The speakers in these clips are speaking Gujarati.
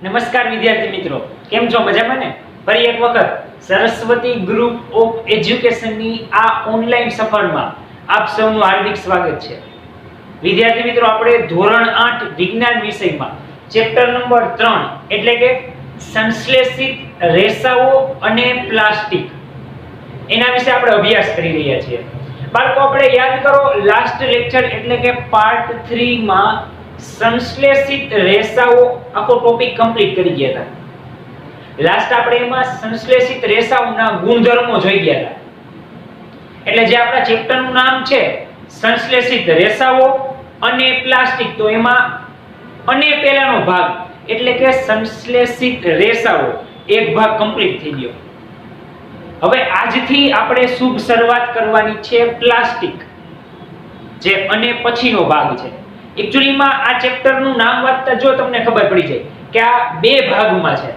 નમસ્કાર વિદ્યાર્થી મિત્રો, કેમ છો? મજામાં ને? ફરી એક વખત સરસ્વતી ગ્રુપ ઓફ એજ્યુકેશનની આ ઓનલાઈન સફરમાં આપ સૌનું હાર્દિક સ્વાગત છે. વિદ્યાર્થી મિત્રો, આપણે ધોરણ 8 વિજ્ઞાન વિષયમાં ચેપ્ટર નંબર 3 એટલે કે સંશ્લેષિત રેસાઓ અને પ્લાસ્ટિક એના વિશે આપણે અભ્યાસ કરી રહ્યા છીએ. બાળકો, આપણે યાદ કરો, લાસ્ટ લેક્ચર એટલે કે પાર્ટ 3 માં સંશ્લેષિત રેસાઓ આખો ટોપિક કમ્પ્લીટ કરી ગયા હતા. લાસ્ટ આપણે એમાં સંશ્લેષિત રેસાઓના ગુણધર્મો જોઈ ગયા હતા. એટલે જે આપણા ચેપ્ટરનું નામ છે સંશ્લેષિત રેસાઓ અને પ્લાસ્ટિક, તો એમાં અને પહેલાનો ભાગ એટલે કે સંશ્લેષિત રેસાઓ એક ભાગ કમ્પ્લીટ થઈ ગયો. હવે આજથી આપણે શુભ શરૂઆત કરવાની છે પ્લાસ્ટિક, જે અને પછીનો ભાગ છે. એકચ્યુઅલીમાં આ ચેપ્ટરનું નામ વાંચતા જો તમને ખબર પડી જાય કે આ બે ભાગમાં છે,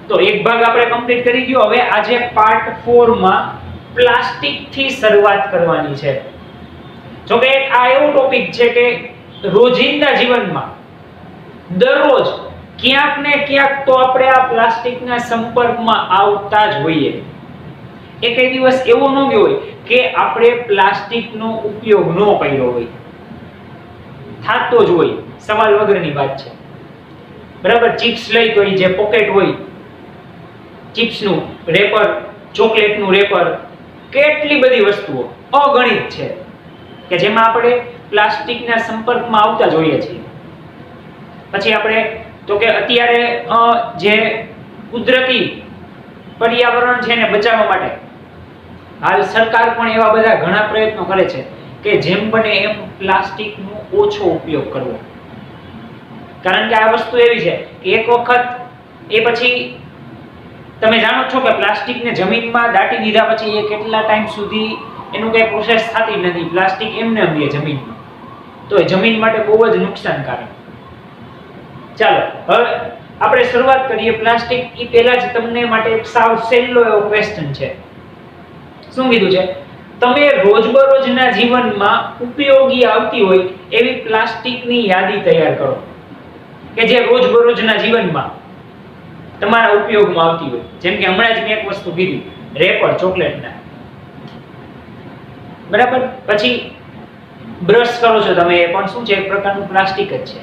તો એક ભાગ આપણે કમ્પ્લીટ કરી ગયો. હવે આજે પાર્ટ 4 માં પ્લાસ્ટિક થી શરૂઆત કરવાની છે. જો કે આ એવો ટોપિક છે કે રોજિંદા જીવનમાં દરરોજ ક્યાંક ને ક્યાંક તો આપણે આ પ્લાસ્ટિકના સંપર્કમાં આવતા જ હોઈએ. એકેય દિવસ એવો ન ગયો હોય કે આપણે પ્લાસ્ટિકનો ઉપયોગ ન કર્યો હોય. થાતો જ હોય, સવાલ વગરની વાત છે. બરાબર, ચિપ્સ લઈ તો જે પોકેટ હોય, ચિપ્સનું રેપર, ચોકલેટનું રેપર, કેટલી બધી વસ્તુઓ અગણિત છે કે જેમાં આપણે પ્લાસ્ટિકના સંપર્કમાં આવતા જ હોઈએ છીએ. પછી આપણે તો કે અત્યારે જે કુદરતી પર્યાવરણ છે ને બચાવવા માટે હાલ સરકાર પણ એવા બધા ઘણા પ્રયત્નો કરે છે કે જેમ બને એમ પ્લાસ્ટિકનો ઓછો ઉપયોગ કરવો. કારણ કે આ વસ્તુ એવી છે કે એક વખત એ પછી તમે જાણો છો કે પ્લાસ્ટિકને જમીનમાં દાટી દીધા પછી એ કેટલા ટાઈમ સુધી એનું કઈ પ્રોસેસ થતી નથી. પ્લાસ્ટિક એમને એમ રહે જમીનમાં, તો એ જમીન માટે બહુ જ નુકસાનકારક. ચાલો હવે આપણે શરૂઆત કરીએ. પ્લાસ્ટિક એ પહેલા જ તમને માટે એક સાવ સહેલો એવો ક્વેશ્ચન છે. શું કીધું છે? તમે રોજબરોજના જીવનમાં ઉપયોગી આવતી હોય એવી પ્લાસ્ટિકની યાદી તૈયાર કરો કે જે રોજબરોજના જીવનમાં તમારા ઉપયોગમાં આવતી હોય. જેમ કે હમણાં જ મેં એક વસ્તુ કીધી, રેપર ચોકલેટના, બરાબર. પછી બ્રશ કરો છો તમે, એ પણ શું છે? એક પ્રકારનું પ્લાસ્ટિક જ છે.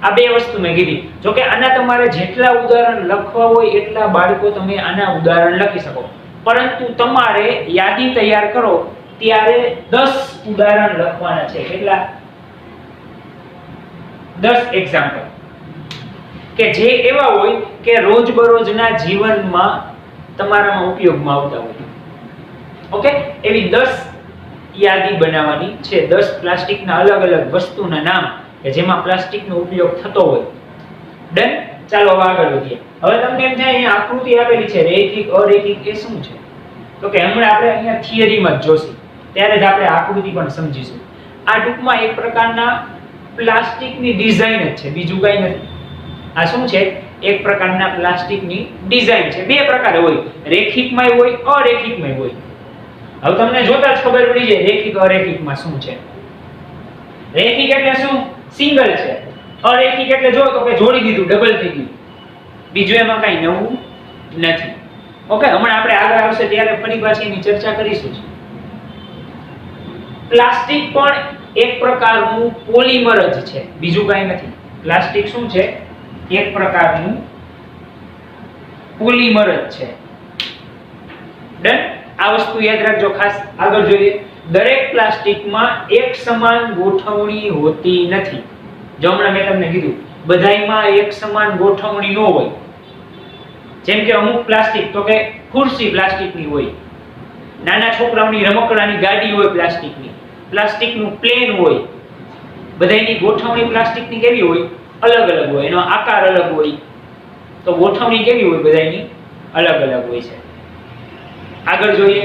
આ બે વસ્તુ મેં કીધી. જો કે આના તમારે જેટલા ઉદાહરણ લખવા હોય એટલા બાળકો તમે આના ઉદાહરણ લખી શકો, પરંતુ તમારે યાદી તૈયાર કરો ત્યારે 10 ઉદાહરણ લખવાના છે. કેટલા? 10 એક્ઝામ્પલ કે જે એવા હોય કે રોજબરોજના જીવનમાં તમારામાં ઉપયોગમાં આવતા હોય. ઓકે, એવી 10 યાદી બનાવવાની છે. 10 પ્લાસ્ટિકના અલગ અલગ વસ્તુના નામ કે જેમાં પ્લાસ્ટિકનો ઉપયોગ થતો હોય. ડન? ચાલો હવે આગળ વધીએ. હવે તમને એમ થાય અહીંયા આકૃતિ આપેલી છે, રૈખિક અરૈખિક એ શું છે? તો કે હમણાં આપણે અહીંયા થિયરીમાં જ જોશું, ત્યારે જ આપણે આકૃતિ પણ સમજીશું. આ ટૂંકમાં એક પ્રકારના પ્લાસ્ટિકની ડિઝાઇન જ છે, બીજું કંઈ નથી. આ શું છે? એક પ્રકારના પ્લાસ્ટિકની ડિઝાઇન છે. બે પ્રકારે હોય, રેખિકમાંય હોય, અરેખિકમાંય હોય. હવે તમને જોતા જ ખબર પડી જાય રેખિક અરેખિકમાં શું છે. રેખિક એટલે શું? સિંગલ છે. અરેખિક એટલે જો તો કે જોડી દીધું, ડબલ થઈ ગયું. બીજું એમાં કઈ નવું નથી. ઓકે, હમણાં આપણે આગળ આવશે ત્યારે ફરી પાછી એની ચર્ચા કરીશું. પ્લાસ્ટિક પણ એક પ્રકારનું પોલિમર જ છે, બીજું કઈ નથી. પ્લાસ્ટિક શું છે? એક પ્રકારનું પોલિમર જ છે. ડન? આ વસ્તુ યાદ રાખજો ખાસ. આગળ જોઈએ. દરેક પ્લાસ્ટિકમાં એક સમાન ગોઠવણી હોતી નથી. જો હમણાં મેં તમને કીધું બધાયમાં એક સમાન ગોઠવણી ન હોય. જેમ કે અમુક પ્લાસ્ટિક તો કે ખુરશી પ્લાસ્ટિકની હોય, નાના છોકરાઓની રમકડાની ગાડી હોય પ્લાસ્ટિકની, પ્લાસ્ટિકનું પ્લેન હોય. બધાયની ગોઠવણી પ્લાસ્ટિકની કેવી હોય? અલગ અલગ હોય. એનો આકાર અલગ હોય, તો ગોઠવણી કેવી હોય? બધાયની અલગ અલગ હોય છે. આગળ જોઈએ.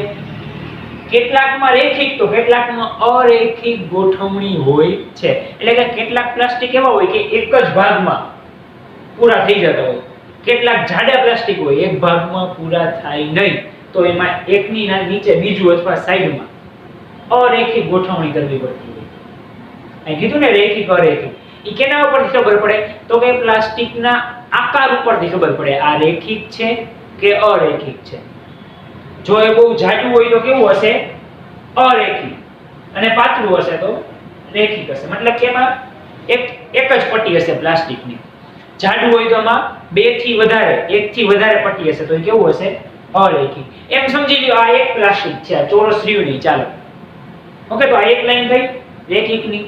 કેટલાકમાં રેખિક તો કેટલાકમાં અરેખિક ગોઠવણી હોય છે. એટલે કે કેટલાક પ્લાસ્ટિક એવા હોય કે એક જ ભાગમાં પૂરા થઈ જતા હોય. કેટલાક જાડા પ્લાસ્ટિક હોય, એક ભાગમાં પૂરા થાય નહીં, તો એમાં એકની નીચે બીજું અથવા સાઈડમાં અરેખિક ગોઠવણી કરવી પડતી હોય. અહીં કીધું ને રેખિક અરેખિક. એ કેના ઉપરથી ખબર પડે? તો કે પ્લાસ્ટિકના આકાર ઉપરથી ખબર પડે આ રેખિક છે કે અરેખિક છે. જો એ બહુ જાડું હોય તો કેવું હશે? અરેખિક. અને પાતળું હશે તો રેખિક હશે. મતલબ કે એમાં એક જ પટ્ટી હશે પ્લાસ્ટિકની. જાડું હોય તો એમાં એકથી વધારે પટ્ટી હશે તો એ કેવું હશે? અરેખિક. એમ સમજી લ્યો આ એક પ્લાસ્ટિક છે, આ ચોરસ રહ્યું નહીં, ચાલો. ઓકે, તો આ એક લાઈન થઈ રેખિકની.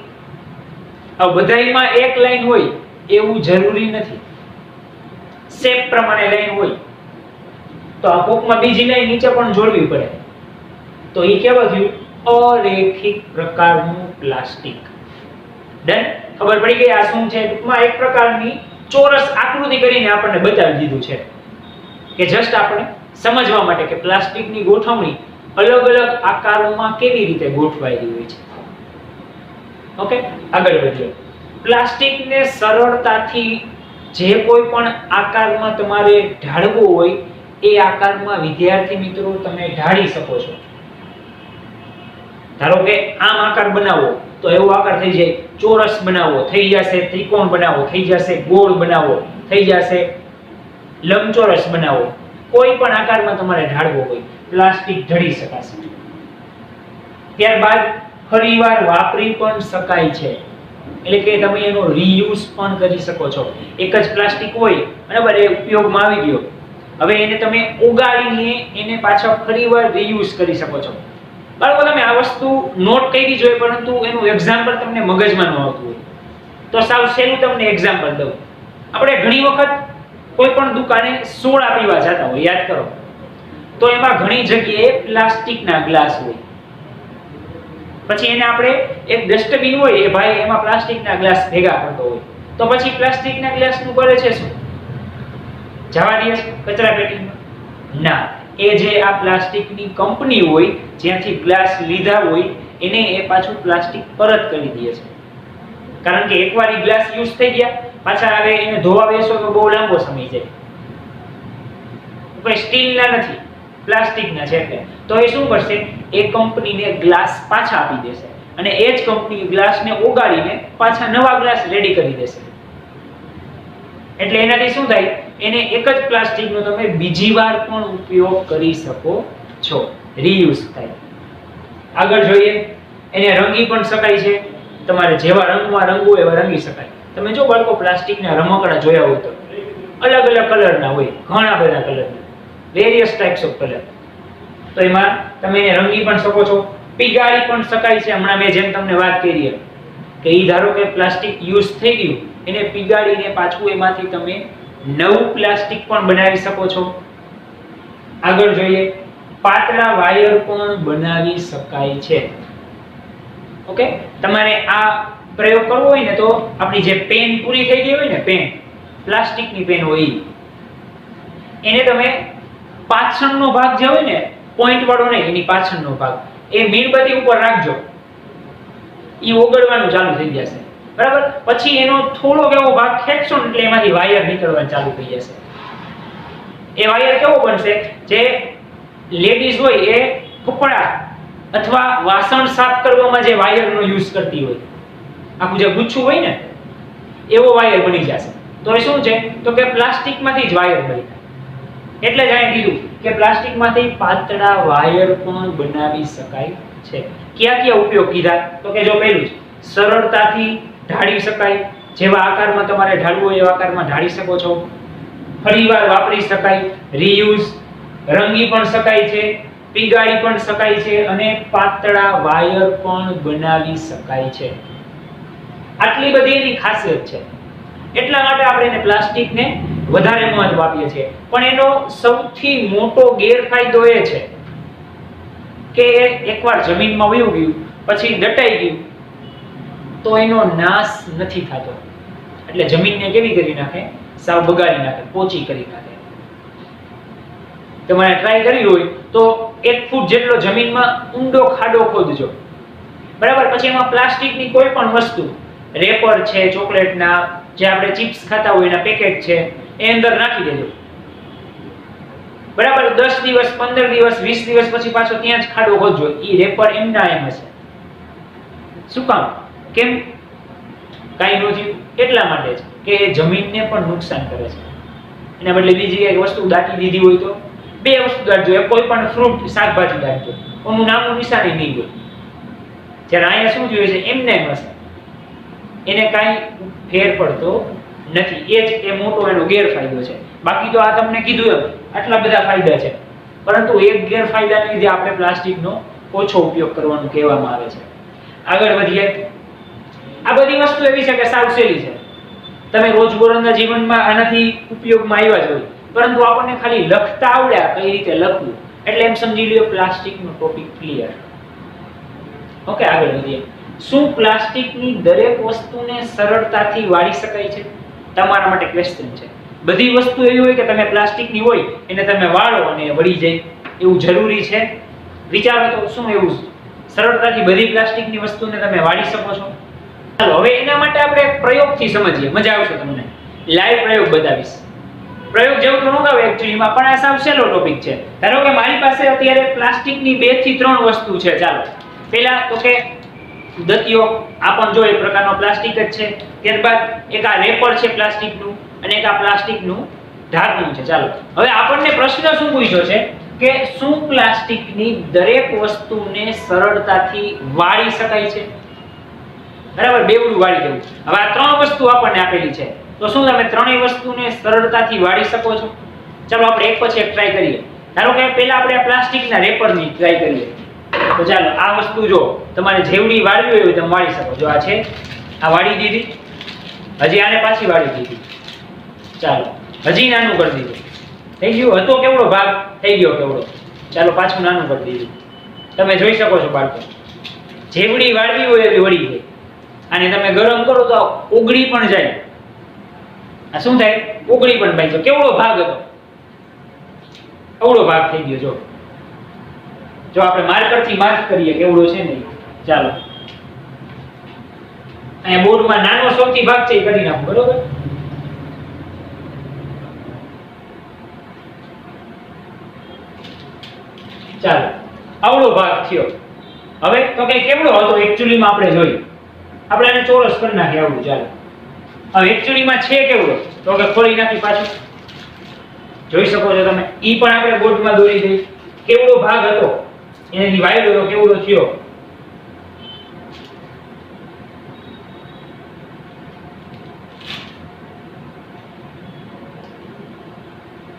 હવે બધાયમાં એક લાઈન હોય એવું જરૂરી નથી. શેપ પ્રમાણે લાઈન હોય તો આ કોકમાં બીજી લાઈન નીચે પણ જોડવી પડે. તો એ કેવું થયું? અરેખિક પ્રકારનું પ્લાસ્ટિક. ડન? ખબર પડી ગઈ આ શું છે? ટૂંકમાં એક પ્રકારની ચોરસ આકૃતિ કરીને આપણને બતાવી દીધું છે કે જસ્ટ આપણે સમજવા માટે કે પ્લાસ્ટિકની ગોઠવણી અલગ અલગ આકારોમાં કેવી રીતે ગોઠવાયેલી હોય છે. ઓકે, આગળ વધીએ. પ્લાસ્ટિકને સરળતાથી જે કોઈ પણ આકારમાં તમારે ઢાળવો હોય એ આકારમાં વિદ્યાર્થી મિત્રો તમે ઢાળી શકો છો. ધારો કે આમ આકાર બનાવો તો એવો આકાર થઈ જાય. ચોરસ બનાવો થઈ જશે, ત્રિકોણ બનાવો થઈ જશે, ગોળ બનાવો થઈ જશે, લંબચોરસ બનાવો. કોઈ પણ આકારમાં તમારે ઢાળવો હોય પ્લાસ્ટિક ઢળી શકાશે. ત્યારબાદ ફરીવાર વાપરી પણ શકાય છે. એટલે કે તમે એનો રીયુઝ પણ કરી શકો છો. એક જ પ્લાસ્ટિક હોય બરાબર, એ ઉપયોગમાં આવી ગયો, હવે એને તમે ઓગાળીને એને પાછા ફરીવાર રીયુઝ કરી શકો છો. બાળકો તમે આ વસ્તુ નોટ કરી જોઈએ પરંતુ એનું એક્ઝામ્પલ તમને મગજમાં ન આવતું હોય તો સાવ સહેલું તમને એક્ઝામ્પલ દઉં. આપણે ઘણી વખત કોઈ પણ દુકાને સોડા પીવા જતા હોય, યાદ કરો, તો એમાં ઘણી જગ્યાએ પ્લાસ્ટિકના ગ્લાસ હોય. પછી એને આપણે એક ડસ્ટબિન હોય એ ભાઈ એમાં પ્લાસ્ટિકના ગ્લાસ ભેગા કરતો હોય તો પછી પ્લાસ્ટિકના ગ્લાસનું કરે છે શું? જવા દે છે કચરા પેટીમાં? ના, એ જે આ પ્લાસ્ટિકની કંપની હોય જ્યાંથી ગ્લાસ લીધા હોય એને એ પાછું પ્લાસ્ટિક પરત કરી દે છે. કારણ કે એકવાર એ ગ્લાસ યુઝ થઈ ગયા, પાછા હવે એને ધોવા બેસો તો બહુ લાંબો સમય જાય. કોઈ સ્ટીલના નથી, પ્લાસ્ટિકના છે એટલે. તો એ શું કરશે? એ કંપનીને ગ્લાસ પાછા આપી દેશે અને એ જ કંપની ગ્લાસને ઓગાળીને પાછા નવા ગ્લાસ રેડી કરી દેશે. એટલે એનાથી શું થાય? એને એક જ પ્લાસ્ટિકનો તમે બીજી વાર પણ ઉપયોગ કરી શકો છો, રીયુઝ થાય. આગળ જોઈએ, એને રંગી પણ શકાય છે. તમારે જેવા રંગમાં રંગવું એવા રંગી શકાય. તમે જો બાળકો પ્લાસ્ટિકના રમકડા જોયા હોય તો અલગ અલગ કલરના હોય, ઘણા બધા કલરના, વેરિયસ ટાઇપ્સ ઓફ કલર. તો એમાં તમે એને રંગી પણ શકો છો, પીગાળી પણ શકાય છે. હમણાં મેં જેમ તમને વાત કરી કે ઈ ધારો કે પ્લાસ્ટિક યુઝ થઈ ગયું, એને પીગાળીને પાછું એમાંથી તમે નવું પ્લાસ્ટિક પણ બનાવી શકો છો. આગળ જોઈએ, પાતળા વાયર પણ બનાવી શકાય છે. ઓકે, તમારે આ પ્રયોગ કરવો હોય ને તો આપણી જે પેન પૂરી થઈ ગઈ હોય ને, પેન પ્લાસ્ટિકની પેન હોય એને તમે પાછળનો ભાગ જે હોય ને પોઈન્ટ વાળો નહીં, એની પાછળનો ભાગ એ મીણબત્તી ઉપર રાખજો, એ ઓગળવાનું ચાલુ થઈ જશે. બરાબર? પછી એનો થોડોક એવો ભાગ ખેંચશો ને એટલે એમાંથી વાયર નીકળવાનું ચાલુ થઈ જશે. એ વાયર કેવો બનશે? જે લેડીઝ હોય એ કપડા અથવા વાસણ સાફ કરવામાં જે વાયરનો યુઝ કરતી હોય, આખું જે ગુચ્છું હોય ને એવો વાયર બની જશે. તો એ શું છે? તો કે પ્લાસ્ટિકમાંથી જ વાયર બની થાય. એટલે જ અહીં કીધું કે પ્લાસ્ટિકમાંથી પાતળા વાયર પણ બનાવી શકાય છે. ક્યાં ક્યાં ઉપયોગ કીધા? તો કે જો પહેલું જ સરળતાથી ઢાળી શકાય, જેવા આકારમાં તમારે ઢાળવું હોય એવા આકારમાં ઢાળી શકો છો. ફરીવાર વાપરી શકાય, રીયુઝ, રંગી પણ શકાય છે, પીગાળી પણ શકાય છે અને પાતળા વાયર પણ બનાવી શકાય છે. આટલી બધી એની ખાસિયત છે. એટલા માટે આપણે એને પ્લાસ્ટિકને વધારે મહત્વ આપીએ છીએ. પણ એનો સૌથી મોટો ગેરફાયદો એ છે કે એકવાર જમીનમાં વયું ગયું પછી દટાઈ ગયું તો એનો નાશ નથી થતો. એટલે જમીનને કેવી કરી નાખે? સાવ બગાડી નાખે, પોચી કરી નાખે. તમારે ટ્રાય કરવી હોય તો 1 ફૂટ જેટલો જમીનમાં ઊંડો ખાડો ખોદજો. બરાબર? પછી એમાં પ્લાસ્ટિકની કોઈ પણ વસ્તુ, રેપર છે ચોકલેટના, જે આપણે ચિપ્સ ખાતા હોય એના પેકેટ છે, એ અંદર નાખી દેજો. બરાબર? 10 દિવસ, 15 દિવસ, 20 દિવસ પછી પાછો ત્યાં જ ખાડો ખોદજો. ઈ રેપર એમના એમ હશે. શું કામ? કેમ કાંઈ ન થયું? એટલા માટે જ કે જમીનને પણ નુકસાન કરે છે. એના બદલે બીજી એક વસ્તુ દાટી દીધી હોય તો બે વસ્તુ દાટજો, કોઈ પણ ફ્રૂટ શાકભાજી દાટજો, ઓનું નામનું નિશાની નહીં હોય. જ્યારે અહીંયા શું જોઈએ છે એમને એમ હશે, એને કાંઈ ફેર પડતો નથી. એ મોટો એનો ગેરફાયદો છે. બાકી તો આ તમને કીધું એમ આટલા બધા ફાયદા છે, પરંતુ એક ગેરફાયદાને લીધે આપણે પ્લાસ્ટિકનો ઓછો ઉપયોગ કરવાનું કહેવામાં આવે છે. આગળ વધીએ. આ બધી વસ્તુ એવી છે કે સાવ સહેલી છે, તમે રોજબરોજના જીવનમાં આનાથી ઉપયોગમાં આવ્યા જ હોય, પરંતુ આપણને ખાલી લખતા આવડ્યા કઈ રીતે લખવું, એટલે એમ સમજી લ્યો પ્લાસ્ટિકનો ટોપિક ક્લિયર. ઓકે, આગળ વધીએ. શું પ્લાસ્ટિકની દરેક વસ્તુને સરળતાથી વાળી શકાય છે? તમારા માટે ક્વેશ્ચન છે. બધી વસ્તુ એવી હોય કે તમે પ્લાસ્ટિકની હોય એને તમે વાળો અને વળી જાય એવું જરૂરી છે? વિચારો તો, શું એવું સરળતાથી બધી પ્લાસ્ટિકની વસ્તુને તમે વાળી શકો છો? ચાલો હવે એના માટે આપણે એક પ્રયોગથી સમજીએ, મજા આવશે તમને. લાઈવ પ્રયોગ બતાવીશ. પ્રયોગ જેવું તો ન કહેવાય એક્ચ્યુઅલીમાં, પણ આ સાવ સહેલો ટોપિક છે. ધારો કે મારી પાસે અત્યારે પ્લાસ્ટિકની 2 થી 3 વસ્તુ છે. ચાલો પહેલા તો કે દતિયો, આ પણ જો એક પ્રકારનો પ્લાસ્ટિક જ છે. ત્યારબાદ એક આ રેપર છે પ્લાસ્ટિકનું, અને એક આ પ્લાસ્ટિકનું ઢાંકણું છે. ચાલો હવે આપણને પ્રશ્ન શું પૂછ્યો છે કે શું પ્લાસ્ટિકની દરેક વસ્તુને સરળતાથી વાળી શકાય છે? બરાબર, બેવડું વાળી દેવું. હવે આ 3 વસ્તુ આપણને આપેલી છે, તો શું તમે ત્રણેય વસ્તુને સરળતાથી વાળી શકો છો? ચાલો આપણે એક પછી એક ટ્રાય કરીએ. ધારો કે પહેલા આપણે પ્લાસ્ટિકના રેપરની ટ્રાય કરીએ. તો ચાલો આ વસ્તુ જો તમારે જેવડી વાળવી હોય તમે વાળી શકો. જો આ છે, આ વાળી દીધી, હજી આને પાછી વાળી દીધી. ચાલો હજી નાનું કરી દીધું, થઈ ગયું. હતો કેવડો ભાગ, થઈ ગયો કેવડો. ચાલો પાછું નાનું કરી દીધું. તમે જોઈ શકો છો બાળકો, જેવડી વાળવી હોય એવી વળી જાય. અને તમે ગરમ કરો તો ઓગળી પણ જાય. આ શું થાય? ઓગળી પણ ભાઈ. જો કેવડો ભાગ હતો, આવડો ભાગ થઈ ગયો. જો આપણે માર્કરથી માર્ક કરીએ કેવડો છે ને. ચાલો અહીંયા બોર્ડમાં નાનો સૌથી ભાગ છે એ કરી નાખો. બરોબર, ચાલો આવડો ભાગ થયો. હવે તો કે કેવડો હતો એક્ચ્યુઅલીમાં આપણે જોઈએ. આપણે આને ચોરસ કરી નાખીએ આવડું. ચાલો હવે એક્ચ્યુઅલીમાં છે કેવડો, તો કે ખોલી નાખી પાછું. જોઈ શકો છો તમે, ઈ પણ આપણે બોર્ડમાં દોરી દઈ. કેવડો ભાગ હતો એનાથી વાયડો કેવડો થયો.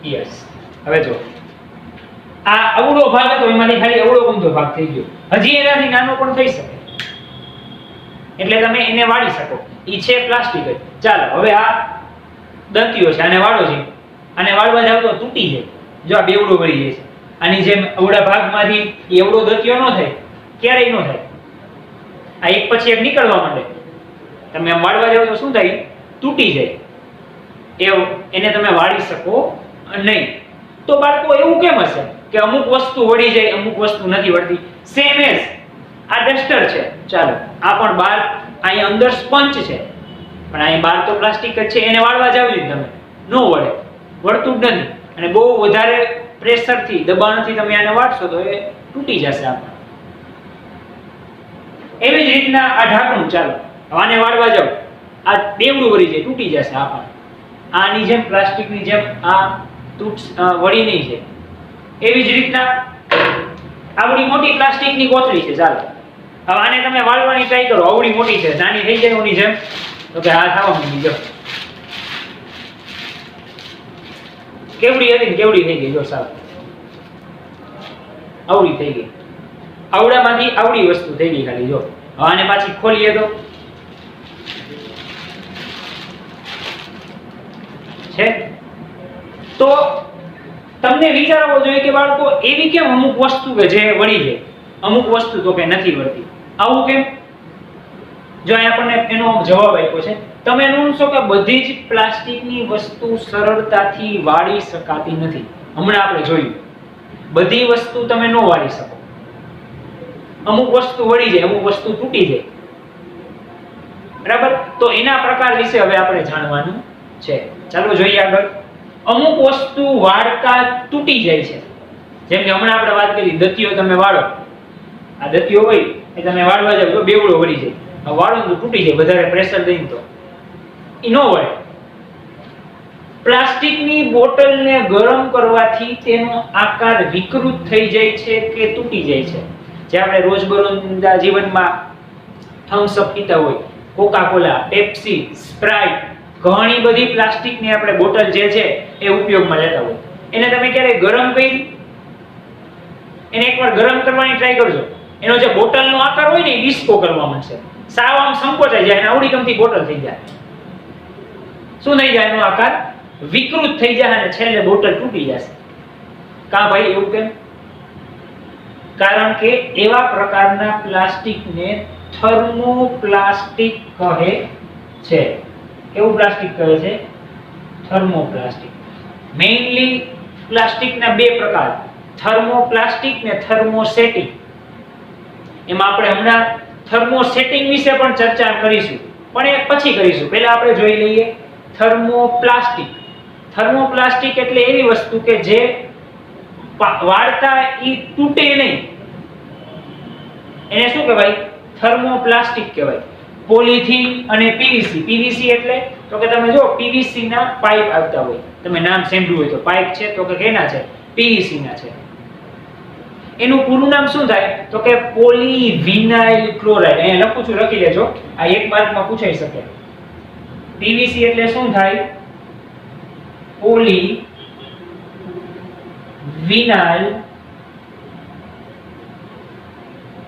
યસ. હવે જો આ અવળો ભાગ હતો એમાંથી ખાલી અવળો ઊંધો ભાગ થઈ ગયો. હજી એનાથી નાનો પણ થઈ શકે, એટલે તમે એને વાળી શકો. ઈ છે પ્લાસ્ટિક જ. ચાલો હવે આ દંતીઓ છે, આને વાળો છે. આને વાળવા જાવ તો તૂટી જાય. જો આ બેવડો વળી જાય છે. આની જેમ અવળા ભાગમાંથી એવડો દતિયો ન થાય, ક્યારેય ન થાય. આ એક પછી એક નીકળવા માંડે. તમે આમ વાળવા જાવ તો શું થાય? તૂટી જાય. એને તમે વાળી શકો નહીં. તો બાળકો એવું કેમ હશે કે અમુક વસ્તુ વળી જાય, અમુક વસ્તુ નથી વળતી? સેમ એઝ આ ડસ્ટર છે. ચાલો આ પણ બહાર, અહીંયા અંદર સ્પંચ છે, પણ અહીંયા બહાર તો પ્લાસ્ટિક જ છે. એને વાળવા જાવ તમે, નો વળે, વળતું જ નથી. અને બહુ વધારે પ્રેશરથી, દબાણથી તમે આને વાળશો તો એ તૂટી જશે. આપણે એવી જ રીતના આ ઢાંકણું, ચાલો આને વાળવા જાવ, આ બેવડું વળી જાય, તૂટી જશે. આની જેમ પ્લાસ્ટિકની જેમ આ વળી નહીં છે. એવી જ રીતના આવડી મોટી પ્લાસ્ટિકની કોથળી છે. ચાલો હવે આને તમે વાળવાની ટ્રાય કરો. આવડી મોટી છે, નાની થઈ જાય ઓની જેમ, તો કે આ થવા માંડી. જો કેવડી હતી ને કેવડી થઈ ગઈ. જો સાવ આવડી થઈ ગઈ. આવડામાંથી આવડી વસ્તુ થઈ ગઈ ખાલી. જો હવે આને પાછી ખોલીએ તો છે. તો તમને વિચારવો જોઈએ કે બાળકો એવી કેમ અમુક વસ્તુ કે જે વળી જાય, અમુક વસ્તુ તો કે નથી વળતી? આવું કેમ? જો આપણને એનો જવાબ આપ્યો છે. તમે નોંધશો કે બધી જ પ્લાસ્ટિકની વસ્તુ સરળતાથી વાળી શકાતી નથી. હમણાં આપણે જોયું, બધી વસ્તુ તમે ન વાળી શકો. અમુક વસ્તુ વળી જાય, અમુક વસ્તુ તૂટી જાય. બરાબર, તો એના પ્રકાર વિશે હવે આપણે જાણવાનું છે. ચાલો જોઈએ આગળ. અમુક વસ્તુ વાળતા તૂટી જાય છે. જેમ કે હમણાં આપણે વાત કરી, દતિયો તમે વાળો, આ દતિયો હોય એ તમે વાળવા જાવ તો બેવડો વળી જાય. વાળો તો તૂટી જાય, વધારે પ્રેશર દઈને તો ઈ નો વળે. પ્લાસ્ટિકની બોટલને ગરમ કરવાથી તેનો આકાર વિકૃત થઈ જાય છે કે તૂટી જાય છે. જે આપણે રોજબરોજના જીવનમાં થમ્સ અપ પીતા હોય, કોકા કોલા, પેપ્સી, સ્પ્રાઇટ, ઘણી બધી પ્લાસ્ટિકની આપણે બોટલ જે છે એ ઉપયોગમાં લેતા હોય. એને તમે ક્યારે ગરમ કરી, એને એકવાર ગરમ કરવાની ટ્રાય કરજો. એનો જે બોટલનો આકાર હોય ને એ ડિસ્કો કરવા માંડશે, સાવ આમ સંકોચાઈ જાય અને આવડી ગમતી બોટલ થઈ જાય. શું થઈ જાય? એનો આકાર વિકૃત થઈ જાય અને છેલ્લે બોટલ તૂટી જશે. કા ભાઈ એવું કેમ? કારણ કે એવા પ્રકારના પ્લાસ્ટિકને થર્મોપ્લાસ્ટિક કહે છે. કેવું પ્લાસ્ટિક કહે છે? થર્મોપ્લાસ્ટિક. મેઇનલી પ્લાસ્ટિકના બે પ્રકાર, થર્મોપ્લાસ્ટિક ને થર્મોસેટિક. એમાં આપણે હમણાં થર્મોસેટિંગ વિશે પણ ચર્ચા કરીશું, પણ એ પછી કરીશું. પહેલા આપણે જોઈ લઈએ થર્મોપ્લાસ્ટિક. થર્મોપ્લાસ્ટિક એટલે એવી વસ્તુ કે જે વાળતા ઈ તૂટે નહીં. એને શું કહેવાય? થર્મોપ્લાસ્ટિક કહેવાય. પોલિથીન અને પીવીસી. પીવીસી એટલે તો કે તમે જો પીવીસી ના પાઇપ આવતા હોય, તમે નામ સાંભળ્યું હોય તો. પાઇપ છે તો કે કેના છે? પીવીસી ના છે. એનું પૂરું નામ શું થાય? તો કે પોલીવિનાઇલ ક્લોરાઇડ. અહીંયા લખું છું, લખી લેજો, આ એક માર્કમાં પૂછાઈ શકે. પીવીસી એટલે શું થાય? Polyvinyl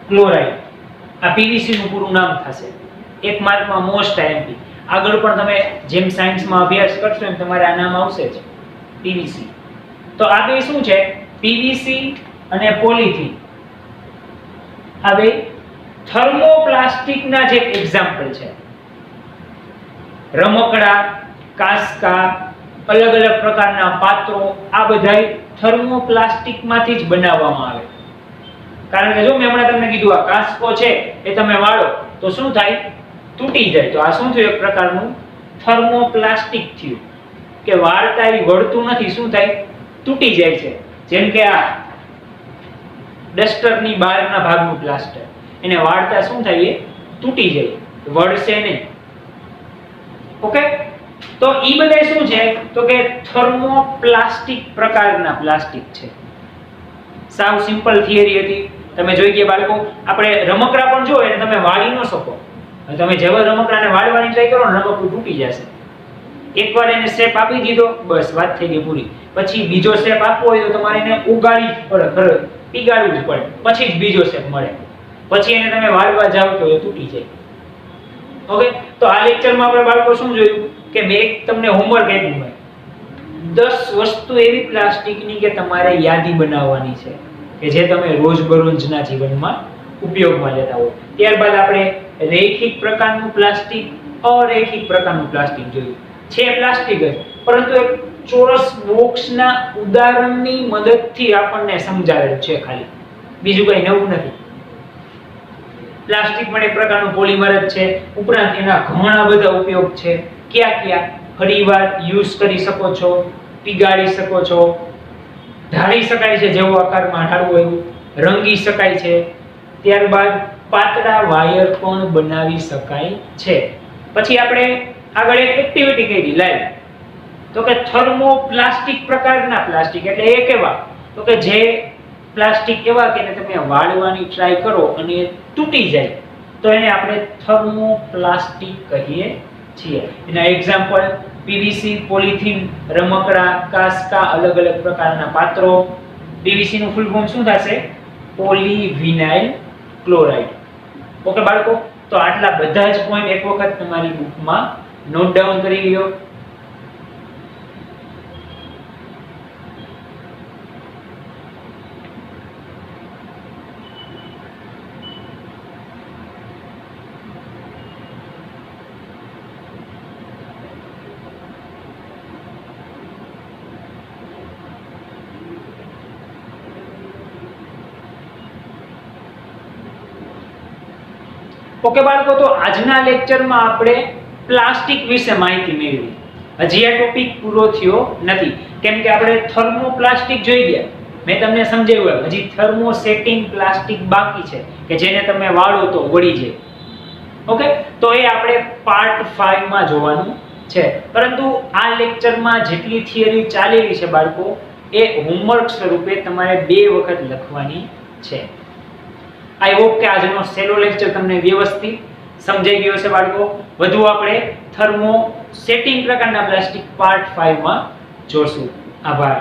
chloride. આ પીવીસી નું પૂરું નામ થશે. એક માર્કમાં મોસ્ટ આઈએમપી. આગળ પણ તમે જેમ સાયન્સમાં અભ્યાસ કરશો એમ તમારે આ નામ આવશે જ, પીવીસી. તો આ બે શું છે? પીવીસી અને પોલિથીન. આ બે થર્મોપ્લાસ્ટિકના જે એક્ઝામ્પલ છે. રમકડા, કાંસકા, અલગ અલગ પ્રકારના પાત્રો, આ બધાય થર્મોપ્લાસ્ટિકમાંથી જ બનાવવામાં આવે. કારણ કે જો મેં હમણાં તમને કીધું, આ કાંસકો છે એ તમે વાળો તો શું થાય? તૂટી જાય. તો આ શું થયું? એક પ્રકારનું થર્મોપ્લાસ્ટિક થયું કે વાળતા એ વળતું નથી. શું થાય? તૂટી જાય છે. જેમ કે આ ડસ્ટરની બહારના ભાગનું પ્લાસ્ટર, એને વાળતા શું થાય? એ તૂટી જાય, વળશે નહીં. ઓકે, તો ઈ બધા શું છે? તો કે થર્મોપ્લાસ્ટિક પ્રકારના પ્લાસ્ટિક છે. સાવ સિમ્પલ થિયરી હતી. તમે જોઈ ગયા બાળકો, આપણે રમકડા પણ જો એને તમે વાળી ન શકો. તમે જેવા રમકડાને વાળવાની ટ્રાય કરો ને, રમકડું તૂટી જશે. એકવાર એને શેપ આપી દીધો, બસ વાત થઈ ગઈ પૂરી. પછી બીજો શેપ આપવો હોય તો તમારે એને ઉગાડી પડે, પીગાડવું જ પડે, પછી જ બીજો શેપ મળે. પછી એને તમે વાળવા જાવ તો એ તૂટી જાય. ઓકે, તો આ લેક્ચરમાં આપણે બાળકો શું જોયું કે બે તમને હોમવર્ક આપ્યું હોય, 10 વસ્તુ એવી પ્લાસ્ટિકની કે તમારે યાદી બનાવવાની છે કે જે તમે રોજબરોજના જીવનમાં ઉપયોગમાં લેતા હો. ત્યારબાદ આપણે રૈખિક પ્રકારનું પ્લાસ્ટિક, અરૈખિક પ્રકારનું પ્લાસ્ટિક જોયું. છે પ્લાસ્ટિક જ, પરંતુ એક ચોરસ બોક્સના ઉદાહરણની મદદથી આપણને સમજાવેલ છે ખાલી, બીજું કંઈ નવું નથી. પ્લાસ્ટિક પણ એક પ્રકારનું પોલિમર જ છે. ઉપરાંત એના ઘણા બધા ઉપયોગ છે. ક્યાં ક્યાં? ફરીવાર યુઝ કરી શકો છો, પીગાડી શકો છો, ઢાળી શકાય છે જેવો આકારમાં ઢાળવું એવું, રંગી શકાય છે. ત્યારબાદ પાતળા વાયર પણ બનાવી શકાય છે. પછી આપણે આગળ એક એક્ટિવિટી કરી લાઈવ, તો કે થર્મોપ્લાસ્ટિક પ્રકારના પ્લાસ્ટિક એટલે એ કેવા? તો કે જે પ્લાસ્ટિક એવા કે તમે વાળવાની ટ્રાય કરો અને તૂટી જાય તો એને આપણે થર્મોપ્લાસ્ટિક કહીએ છીએ. એના એક્ઝામ્પલ પીવીસી, પોલિથીન, રમકડા, કાંસકા, અલગ અલગ પ્રકારના પાત્રો. પીવીસી નું ફૂલ ફોર્મ શું થશે? Polyvinyl chloride. ઓકે બાળકો, તો આટલા બધા જ પોઈન્ટ એક વખત તમારી બુકમાં નોટ ડાઉન કરી લ્યો. ઓકે બાળકો, તો આજના લેક્ચરમાં આપણે પ્લાસ્ટિક વિશે માહિતી મેળવી. હજી આ ટોપિક પૂરો થયો નથી, કેમ કે આપણે થર્મોપ્લાસ્ટિક જોઈ ગયા, મેં તમને સમજાવ્યું. હજી થર્મોસેટિંગ પ્લાસ્ટિક બાકી છે કે જેને તમે વાળો તો વળી જાય. ઓકે, તો એ આપણે પાર્ટ 5 માં જોવાનું છે, પરંતુ આ લેક્ચરમાં જેટલી થિયરી ચાલેલી છે બાળકો, એ હોમવર્ક સ્વરૂપે તમારે 2 વખત લખવાની છે. આઈ હોપ કે આજનો સેલો લેક્ચર તમને વ્યવસ્થિત સમજાઈ ગયો છે બાળકો. વધુ આપણે થર્મો સેટિંગ પ્રકારના પ્લાસ્ટિક પાર્ટ 5 માં જોશું. આભાર.